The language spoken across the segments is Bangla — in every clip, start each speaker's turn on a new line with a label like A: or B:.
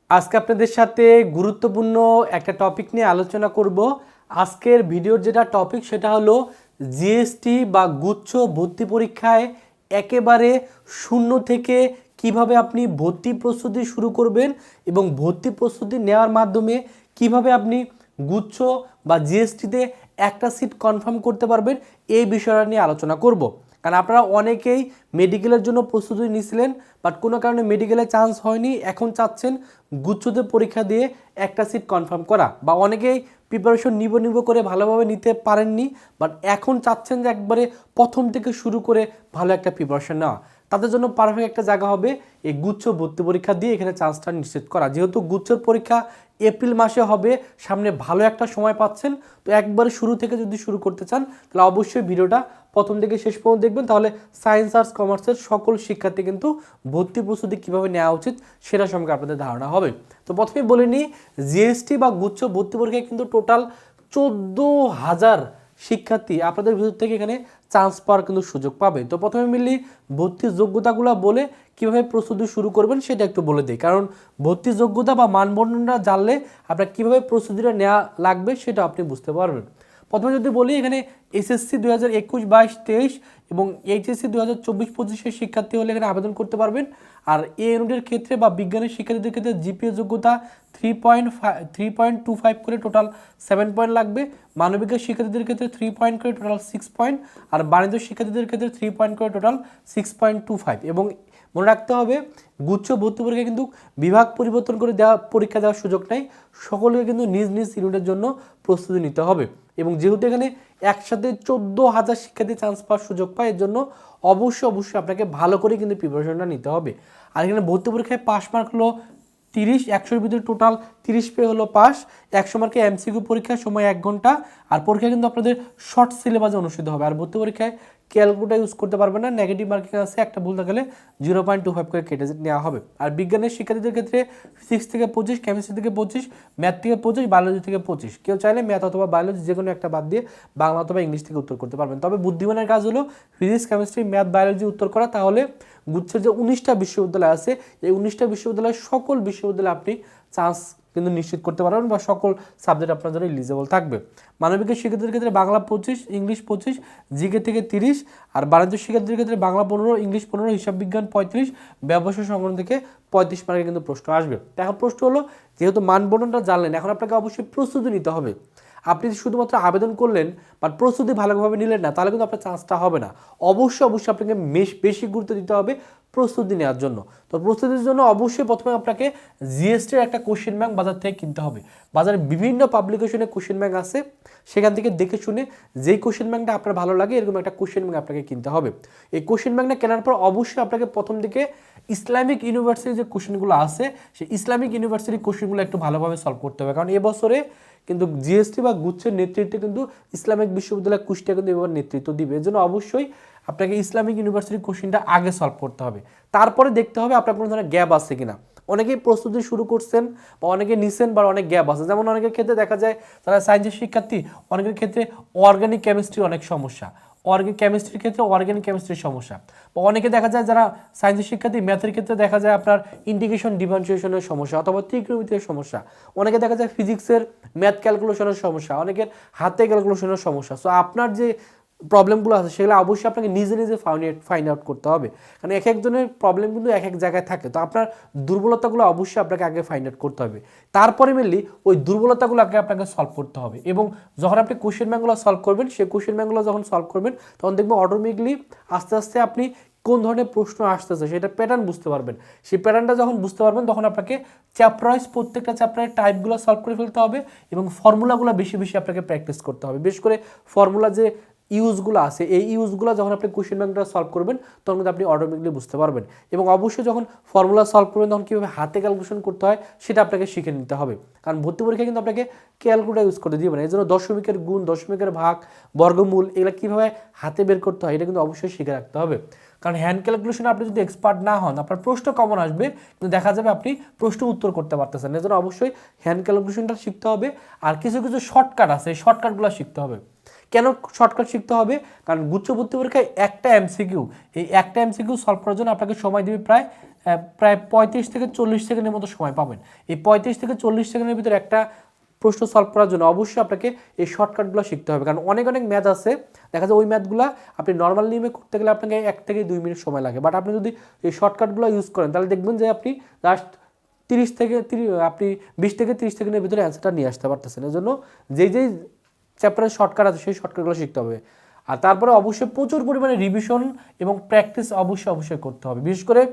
A: আজকে আপনাদের সাথে গুরুত্বপূর্ণ একটা টপিক নিয়ে আলোচনা করব। আজকের ভিডিওর যেটা টপিক সেটা হলো জিএসটি বা গুচ্ছ ভর্তি পরীক্ষায় একেবারে শূন্য থেকে কিভাবে আপনি ভর্তি প্রস্তুতি শুরু করবেন এবং ভর্তি প্রস্তুতি নেওয়ার মাধ্যমে কিভাবে আপনি গুচ্ছ বা জিএসটিতে একটা সিট কনফার্ম করতে পারবেন, এই বিষয়টা নিয়ে আলোচনা করব। কারণ আপনারা অনেকেই মেডিকেলের জন্য প্রস্তুতি নিয়েছিলেন, বাট কোনো কারণে মেডিকেলে চান্স হয়নি, এখন চাচ্ছেন গুচ্ছতে পরীক্ষা দিয়ে একটা সিট কনফার্ম করা, বা অনেকেই প্রিপারেশন নিব করে ভালোভাবে নিতে পারেননি, বাট এখন চাচ্ছেন যে একবারে প্রথম থেকে শুরু করে ভালো একটা প্রিপারেশন নেওয়া। তাদের জন্য পারফেক্ট একটা জায়গা হবে এই গুচ্ছ ভর্তি পরীক্ষা দিয়ে এখানে চান্সটা নিশ্চিত করা। যেহেতু গুচ্ছর পরীক্ষা এপ্রিল মাসে হবে, সামনে ভালো একটা সময় পাচ্ছেন, তো একবারে শুরু থেকে যদি শুরু করতে চান তাহলে অবশ্যই ভিডিওটা প্রথম থেকে শেষ পর্যন্ত দেখবেন, তাহলে সায়েন্স আর্টস কমার্সের সকল শিক্ষার্থী কিন্তু ভর্তি প্রস্তুতি কীভাবে নেওয়া উচিত সেটা সম্পর্কে আপনাদের ধারণা হবে। তো প্রথমে বলে নিই, জিএসটি বা গুচ্ছ ভর্তি পরীক্ষায় কিন্তু টোটাল 14,000 শিক্ষার্থী আপনাদের ভিতর থেকে এখানে চান্স পাওয়ার কিন্তু সুযোগ পাবে। তো প্রথমে মিলি ভর্তির যোগ্যতাগুলো বলে কীভাবে প্রস্তুতি শুরু করবেন সেটা একটু বলে দিই, কারণ ভর্তির যোগ্যতা বা মানদণ্ডটা জানলে আপনার কীভাবে প্রস্তুতিটা নেওয়া লাগবে সেটা আপনি বুঝতে পারবেন। প্রথমে যদি বলি, এখানে এসএসসি 2021-22-23 এবং এইচএসসি 2024-25 শিক্ষার্থী হলে এখানে আবেদন করতে পারবেন। আর এ ইউনিটের ক্ষেত্রে বা বিজ্ঞানের শিক্ষার্থীদের ক্ষেত্রে জিপিএ যোগ্যতা 3.25 করে টোটাল 7 পয়েন্ট লাগবে। মানবিকের শিক্ষার্থীদের ক্ষেত্রে 3 পয়েন্ট করে টোটাল 6 পয়েন্ট, আর বাণিজ্য শিক্ষার্থীদের ক্ষেত্রে 3 পয়েন্ট করে টোটাল 6.25। এবং মনে রাখতে হবে, গুচ্ছ ভর্তি পরীক্ষা কিন্তু বিভাগ পরিবর্তন করে পরীক্ষা দেওয়ার সুযোগ নেই, সকলকে কিন্তু নিজ নিজ ইউনিটের জন্য প্রস্তুতি নিতে হবে। এবং যেহেতু এখানে একসাথে 14,000 শিক্ষার্থী চান্স পাওয়ার সুযোগ পায়, এর জন্য অবশ্যই আপনাকে ভালো করে কিন্তু প্রিপারেশনটা নিতে হবে। আর এখানে ভর্তি পরীক্ষায় পাস মার্ক হলো 30, 100-এর ভিতরে টোটাল 30 পেয়ে হলো পাস। 100 মার্কে এমসিকিউ পরীক্ষার সময় 1 ঘন্টা, আর পরীক্ষা কিন্তু আপনাদের শর্ট সিলেবাসে অনুষ্ঠিত হবে। আর ভর্তি পরীক্ষায় ক্যালকুলেটর ইউজ করতে পারবেন না, নেগেটিভ মার্কিং আছে, একটা ভুল থাকলে 0.25 করে কেটে নেওয়া হবে। আর বিজ্ঞানের শিক্ষার্থীদের ক্ষেত্রে ফিজিক্স থেকে 25, কেমিস্ট্রি থেকে 25, ম্যাথ থেকে 25, বায়োলজি থেকে 25। কেউ চাইলে ম্যাথ অথবা বায়োলজি যে কোনো একটা বাদ দিয়ে বাংলা অথবা ইংলিশ থেকে উত্তর করতে পারবেন। তবে বুদ্ধিমানের কাজ হলো ফিজিক্স, কেমিস্ট্রি, ম্যাথ, বায়োলজি উত্তর করা। তাহলে গুচ্ছের যে 19টা বিশ্ববিদ্যালয় আছে, এই 19টা বিশ্ববিদ্যালয়ের সকল বিশ্ববিদ্যালয়ে আপনি চান্স কিন্তু নিশ্চিত করতে পারবেন, বা সকল সাবজেক্ট আপনার জন্য এলিজিবল থাকবে। মানবিকের শিক্ষার্থীদের ক্ষেত্রে বাংলা 25, ইংলিশ 25, জিকে থেকে 30, আর বাণিজ্য শিক্ষার্থীদের ক্ষেত্রে বাংলা 15, ইংলিশ 15, হিসাব বিজ্ঞান 35, ব্যবসায় সংগঠন থেকে 35 মার্কের কিন্তু প্রশ্ন আসবে। এখন প্রশ্ন হলো, যেহেতু মানবন্ধনটা জানলেন, এখন আপনাকে অবশ্যই প্রস্তুতি নিতে হবে। আপনি শুধুমাত্র আবেদন করলেন বাট প্রস্তুতি ভালোভাবে নিলেন না, তাহলে কিন্তু আপনার চান্সটা হবে না। অবশ্যই আপনাকে বেশি গুরুত্ব দিতে হবে প্রস্তুতি নেওয়ার জন্য। তো প্রস্তুতির জন্য অবশ্যই প্রথমে আপনাকে জিএসটির একটা কোশ্চেন ব্যাংক বাজার থেকে কিনতে হবে। বাজারে বিভিন্ন পাবলিকেশনে কোশ্চেন ব্যাংক আছে, সেখান থেকে দেখে শুনে যেই কোশ্চেন ব্যাংকটা আপনার ভালো লাগে এরকম একটা কোশ্চেন ব্যাংক আপনাকে কিনতে হবে। এই কোশ্চেন ব্যাংকটা কেনার পর অবশ্যই আপনাকে প্রথম দিকে ইসলামিক ইউনিভার্সিটির যে কোশ্চেনগুলো আছে, সেই ইসলামিক ইউনিভার্সিটির কোশ্চেনগুলো একটু ভালোভাবে সলভ করতে হবে, কারণ এবছরে কিন্তু জিএসটি বা গুচ্ছের নেতৃত্বে কিন্তু ইসলামিক বিশ্ববিদ্যালয় কুষ্টিয়া কিন্তু এবার নেতৃত্ব দিবে। এর জন্য অবশ্যই আপনাকে ইসলামিক ইউনিভার্সিটির কোশ্চেনটা আগে সলভ করতে হবে, তারপরে দেখতে হবে আপনার কোনো ধরনের গ্যাপ আছে কিনা। অনেকেই প্রস্তুতি শুরু করছেন বা অনেকে নিছেন, বা অনেক গ্যাপ আছে। যেমন অনেকের ক্ষেত্রে দেখা যায় যারা সায়েন্সের শিক্ষার্থী, অনেকের ক্ষেত্রে অর্গানিক কেমিস্ট্রি অনেক সমস্যা, কেমিস্ট্রির ক্ষেত্রে অর্গানিক কেমিস্ট্রির সমস্যা, বা অনেকে দেখা যায় যারা সায়েন্সের শিক্ষার্থী ম্যাথের ক্ষেত্রে দেখা যায় আপনার ইন্টিগ্রেশন ডিফারেন্সিয়েশনের সমস্যা অথবা ত্রিকোণমিতির সমস্যা, অনেকে দেখা যায় ফিজিক্সের ম্যাথ ক্যালকুলেশনের সমস্যা, অনেকের হাতে ক্যালকুলেশনের সমস্যা। সো আপনার যে প্রবলেমগুলো আছে সেগুলো অবশ্যই আপনাকে নিজে ফাইন্ড আউট করতে হবে, কারণ এক একজনের প্রবলেম কিন্তু এক এক জায়গায় থাকে। তো আপনার দুর্বলতাগুলো অবশ্যই আপনাকে আগে ফাইন্ড আউট করতে হবে, তারপরে মেনলি ওই দুর্বলতাগুলো আগে আপনাকে সলভ করতে হবে। এবং যখন আপনি কোশ্চেন ব্যাংকগুলো সলভ করবেন, সেই কোশ্চেন ব্যাংকগুলো যখন সলভ করবেন, তখন দেখবেন অটোমেটিকলি আস্তে আস্তে আপনি কোন ধরনের প্রশ্ন আসতেছে সেটা প্যাটার্ন বুঝতে পারবেন। সেই প্যাটার্নটা যখন বুঝতে পারবেন, তখন আপনাকে চ্যাপ্টার ওয়াইজ প্রত্যেকটা চ্যাপ্টারের টাইপগুলো সলভ করে ফেলতে হবে, এবং ফর্মুলাগুলো বেশি আপনাকে প্র্যাকটিস করতে হবে। বিশেষ করে ফর্মুলা যে ইউজগুলো আছে, এই ইউজগুলো যখন আপনি কোশ্চেন ব্যাংকটা সলভ করবেন, তখন কিন্তু আপনি অটোমেটিকলি বুঝতে পারবেন। এবং অবশ্যই যখন ফর্মুলা সলভ করবেন, তখন কীভাবে হাতে ক্যালকুলেশন করতে হয় সেটা আপনাকে শিখে নিতে হবে, কারণ ভর্তি পরীক্ষায় কিন্তু আপনাকে ক্যালকুলেটর ইউজ করতে দিবে না। এই জন্য দশমিকের গুণ, দশমিকের ভাগ, বর্গমূল এগুলো কীভাবে হাতে বের করতে হয় এটা কিন্তু অবশ্যই শিখে রাখতে হবে, কারণ হ্যান্ড ক্যালকুলেশনে আপনি যদি এক্সপার্ট না হন, আপনার প্রশ্ন কমন আসবে কিন্তু দেখা যাবে আপনি প্রশ্ন উত্তর করতে পারতেছেন। এজন্য অবশ্যই হ্যান্ড ক্যালকুলেশনটা শিখতে হবে। আর কিছু শর্টকাট আছে, এই শর্টকাটগুলো শিখতে হবে। কেন শর্টকাট শিখতে হবে? কারণ গুচ্ছ ভর্তি পরীক্ষায় একটা এমসিকিউ, এই একটা এমসিকিউ সলভ করার জন্য আপনাকে সময় দেবে প্রায় 35 থেকে 40 সেকেন্ডের মতো সময় পাবেন। এই 35 থেকে 40 সেকেন্ডের ভিতরে একটা প্রশ্ন সলভ করার জন্য অবশ্যই আপনাকে এই শর্টকাটগুলো শিখতে হবে। কারণ অনেক ম্যাথ আছে, দেখা যায় ওই ম্যাথগুলো আপনি নর্মাল নিয়মে করতে গেলে আপনাকে 1 থেকে 2 মিনিট সময় লাগে। বাট আপনি যদি এই শর্টকাটগুলো ইউজ করেন তাহলে দেখবেন যে আপনি জাস্ট 20 থেকে 30 সেকেন্ডের ভিতরে অ্যান্সারটা নিয়ে আসতে পারতেছেন। এই জন্য যেই চ্যাপ্টারের শর্টকাট আছে সেই শর্টকাটগুলো শিখতে হবে। আর তারপরে অবশ্যই প্রচুর পরিমাণে রিভিশন এবং প্র্যাকটিস অবশ্যই করতে হবে। বিশেষ করে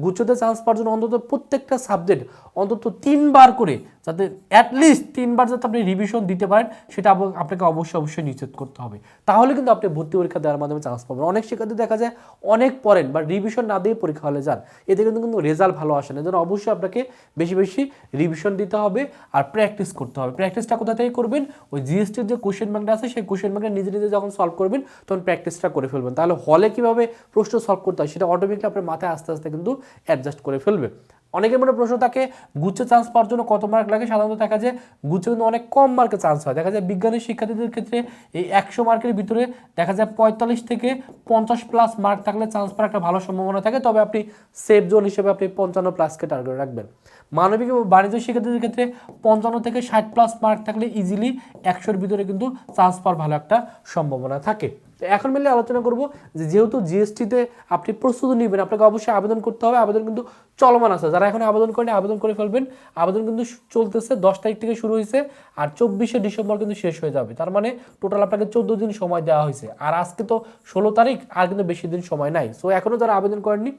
A: গুচ্ছতে চান্স পাওয়ার জন্য অন্তত প্রত্যেকটা সাবজেক্ট অন্তত 3 বার করে, যাতে অ্যাটলিস্ট 3 বার যাতে আপনি রিভিশন দিতে পারেন, সেটা আপনাকে অবশ্যই নিশ্চিত করতে হবে। তাহলে কিন্তু আপনি ভর্তি পরীক্ষা দেওয়ার মাধ্যমে চান্স পাবেন। অনেক শিক্ষার্থী দেখা যায় অনেক পড়েন বা রিভিশন না দিয়ে পরীক্ষা হলে যান, এতে কিন্তু রেজাল্ট ভালো আসে না। এজন্য অবশ্যই আপনাকে বেশি রিভিশন দিতে হবে আর প্র্যাকটিস করতে হবে। প্র্যাকটিসটা কোথা থেকে করবেন? ওই জিএসটির যে কোশ্চেন ব্যাংকটা আছে সেই কোশ্চেন ব্যাংকটা নিজে যখন সলভ করবেন তখন প্র্যাকটিসটা করে ফেলবেন। তাহলে হলে কীভাবে প্রশ্ন সলভ করতে হয় সেটা অটোমেটিকলি আপনার মাথায় আস্তে আস্তে কিন্তু অ্যাডজাস্ট করে ফেলবে। অনেকের মনে প্রশ্ন থাকে গুচ্ছ চান্স পাওয়ার জন্য কত মার্ক লাগে? সাধারণত দেখা যায় গুচ্ছ কিন্তু অনেক কম মার্কে চান্স হয়। দেখা যায় বিজ্ঞানের শিক্ষার্থীদের ক্ষেত্রে এই 100 মার্কের ভিতরে দেখা যায় 45 থেকে 50 প্লাস মার্ক থাকলে চান্স পাওয়ার একটা ভালো সম্ভাবনা থাকে। তবে আপনি সেফ জোন হিসেবে আপনি 55 প্লাসকে টার্গেট রাখবেন। মানবিক এবং বাণিজ্য শিক্ষার্থীদের ক্ষেত্রে 55 থেকে 60 প্লাস মার্ক থাকলে ইজিলি 100-র ভিতরে কিন্তু চান্স পাওয়ার ভালো একটা সম্ভাবনা থাকে। তো এখন মিলে আলোচনা করব যে যেহেতু জিএসটিতে আপনি প্রস্তুতি নেবেন, আপনাকে অবশ্যই আবেদন করতে হবে। আবেদন কিন্তু চলমান আছে, যারা এখন আবেদন করেন আবেদন করে ফেলবেন। আবেদন কিন্তু চলতেছে, 10 তারিখ থেকে শুরু হয়েছে আর 24শে ডিসেম্বর কিন্তু শেষ হয়ে যাবে। তার মানে টোটাল আপনাকে 14 দিন সময় দেওয়া হয়েছে। আর আজকে তো 16 তারিখ, আর কিন্তু বেশি দিন সময় নাই। সো এখনও যারা আবেদন করেননি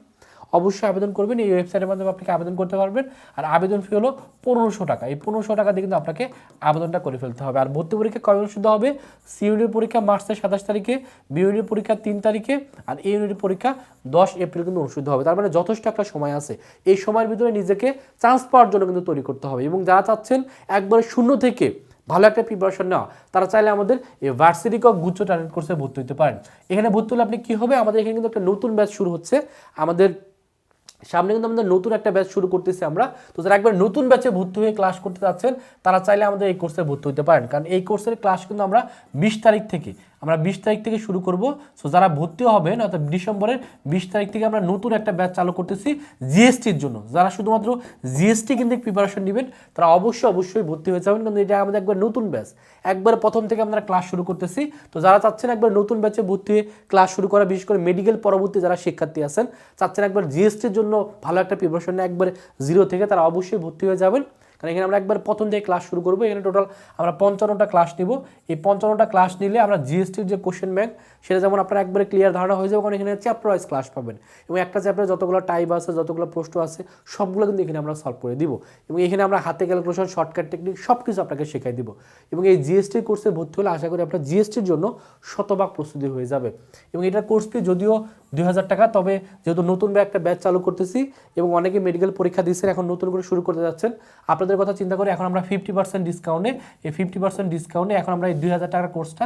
A: অবশ্যই আবেদন করবেন। এই ওয়েবসাইটের মাধ্যমে আপনি আবেদন করতে পারবেন। আর আবেদন ফি হলো 1500 টাকা। এই 1500 টাকা দিয়ে কিন্তু আপনাকে আবেদনটা করে ফেলতে হবে। আর ভর্তি পরীক্ষা কবে অনুষ্ঠিত হবে? সি ইউনিটের পরীক্ষা মার্চের 27 তারিখে, বি ইউনিটের পরীক্ষা 3 তারিখে, আর এ ইউনিটের পরীক্ষা 10 এপ্রিল কিন্তু অনুষ্ঠিত হবে। তার মানে যথেষ্ট একটা সময় আছে। এই সময়ের ভিতরে নিজেকে চান্স পাওয়ার জন্য কিন্তু তৈরি করতে হবে। এবং যারা চাচ্ছেন একবারে শূন্য থেকে ভালো একটা প্রিপারেশন নেওয়া, তারা চাইলে আমাদের এই ভার্সিটি কক গুচ্ছ ট্যালেন্ট কোর্সে ভর্তি হতে পারেন। এখানে ভর্তি হলে আপনি কী হবে? আমাদের এখানে কিন্তু একটা নতুন ব্যাচ শুরু হচ্ছে। আমাদের সামনে কিন্তু আমাদের নতুন একটা ব্যাচ শুরু করতেছি আমরা। তো যারা একবার নতুন ব্যাচে ভর্তি হয়ে ক্লাস করতে যাচ্ছেন তারা চাইলে আমাদের এই কোর্সে ভর্তি হতে পারেন। কারণ এই কোর্সের ক্লাস কিন্তু আমরা 20 তারিখ থেকে শুরু করব। সো যারা ভর্তি হবেন অর্থাৎ ডিসেম্বরের 20 তারিখ থেকে আমরা নতুন একটা ব্যাচ চালু করতেছি জিএসটির জন্য। যারা শুধুমাত্র জিএসটি কিন্তু প্রিপারেশন নেবেন তারা অবশ্যই ভর্তি হয়ে যাবেন। কিন্তু এটা আমাদের একবার নতুন ব্যাচ, একবার প্রথম থেকে আমরা ক্লাস শুরু করতেছি। তো যারা চাচ্ছেন একবার নতুন ব্যাচে ভর্তি হয়ে ক্লাস শুরু করা, বিশেষ করে মেডিকেল পরবর্তী যারা শিক্ষার্থী আছেন চাচ্ছেন একবার জিএসটির জন্য ভালো একটা প্রিপারেশন নেয় একবার জিরো থেকে, তারা অবশ্যই ভর্তি হয়ে যাবেন। কারণ এখানে আমরা একবার প্রথম থেকে ক্লাস শুরু করবো। এখানে টোটাল আমরা 55টা ক্লাস নিব। এই 55টা ক্লাস নিলে আমরা জিএসটির যে কোশ্চেন ব্যাংক সেটা যেমন আপনার একবারে ক্লিয়ার ধারণা হয়ে যাবে। কারণ এখানে চ্যাপ্টার ওয়াইজ ক্লাস পাবেন এবং একটা চ্যাপ্টারে যতগুলো টাইপ আছে, যতগুলো প্রশ্ন আছে সবগুলো কিন্তু এখানে আমরা সলভ করে দিব। এবং এখানে আমরা হাতে ক্যালকুলেশন, শর্টকাট টেকনিক সব কিছু আপনাকে শেখাই দিব। এবং এই জিএসটি কোর্সে ভর্তি হলে আশা করি আপনার জিএসটির জন্য শতভাগ প্রস্তুতি হয়ে যাবে। এবং এটার কোর্স ফি যদিও 2000 টাকা, তবে যেহেতু নতুন একটা ব্যাচ চালু করতেছি এবং অনেকে মেডিকেল পরীক্ষা দিচ্ছেন, এখন নতুন করে শুরু করতে যাচ্ছেন, আপনাদের কথা চিন্তা করে এখন আমরা 50% ডিসকাউন্টে, এই 50% ডিসকাউন্টে এখন আমরা এই 2000 টাকার কোর্সটা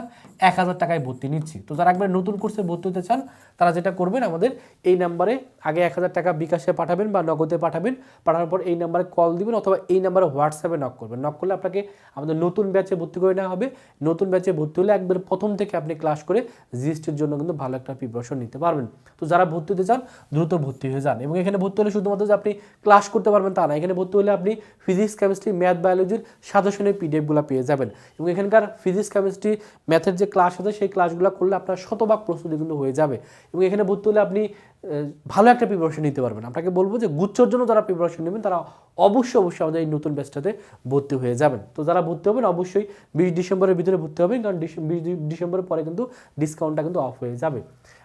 A: 1000 টাকায় ভর্তি নিচ্ছি। তো যারা একবার নতুন কোর্সে ভর্তি হতে চান তারা যেটা করবেন, আমাদের এই নাম্বারে আগে 1000 টাকা বিকাশে পাঠাবেন বা নগদে পাঠাবেন। পাঠানোর পর এই নাম্বারে কল দিবেন অথবা এই নাম্বারে হোয়াটসঅ্যাপে নক করবেন। নক করলে আপনাকে আমাদের নতুন ব্যাচে ভর্তি করে নেওয়া হবে। নতুন ব্যাচে ভর্তি হলে একবার প্রথম থেকে আপনি ক্লাস করে জিএসটির জন্য কিন্তু ভালো একটা প্রিপারেশন নিতে পারবেন। তো যারা ভর্তি হতে চান দ্রুত ভর্তি হয়ে যান। এবং এখানে ভর্তি হলে শুধুমাত্র যে আপনি ক্লাস করতে পারবেন তা না, এখানে ভর্তি হলে আপনি ফিজিক্স, কেমিস্ট্রি, ম্যাথ, বায়োলজির সাজেশনের পিডিএফগুলো পেয়ে যাবেন। এবং এখানকার ফিজিক্স, কেমিস্ট্রি, ম্যাথের যে ক্লাস আছে সেই ক্লাসগুলো করলে আপনার শতভাগ প্রস্তুতি কিন্তু হয়ে যাবে। এবং এখানে ভর্তি হলে আপনি ভালো একটা প্রিপারেশন নিতে পারবেন। আপনাকে বলবো যে গুচ্ছর জন্য যারা প্রিপারেশন নেবেন তারা অবশ্যই আমাদের এই নতুন ব্যাচটাতে ভর্তি হয়ে যাবেন। তো যারা ভর্তি হবেন অবশ্যই 20 ডিসেম্বরের ভিতরে ভর্তি হবেন, কারণ 20 ডিসেম্বরের পরে কিন্তু ডিসকাউন্টটা কিন্তু অফ হয়ে যাবে।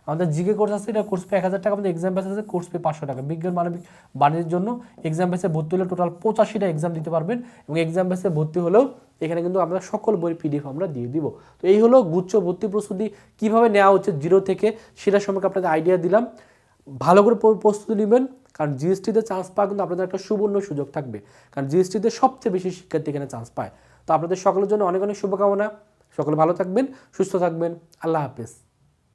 A: আমাদের জিকে কোর্স আছে, এটা কোর্স পে 1000 টাকা, আমাদের এক্সাম ব্যাচ আছে কোর্স পে 500 টাকা। বিজ্ঞান মানবিক বাণিজ্যের জন্য এক্সাম ব্যাচে ভর্তি হলে টোটাল 85টা এক্সাম দিতে পারবেন। এবং এক্সাম ব্যাচে ভর্তি হলেও এখানে কিন্তু আমরা সকল বই পিডিএফ আমরা দিয়ে দিব। তো এই হলো গুচ্ছ ভর্তি প্রস্তুতি কীভাবে নেওয়া হচ্ছে জিরো থেকে, সেটা সম্পর্কে আপনাদের আইডিয়া দিলাম। ভালো করে প্রস্তুতি নেবেন, কারণ জিএসটিতে চান্স পাওয়া কিন্তু আপনাদের একটা সুবর্ণ সুযোগ থাকবে। কারণ জিএসটিতে সবচেয়ে বেশি শিক্ষার্থী এখানে চান্স পায়। তো আপনাদের সকলের জন্য অনেক শুভকামনা। সকলে ভালো থাকবেন, সুস্থ থাকবেন। আল্লাহ হাফেজ।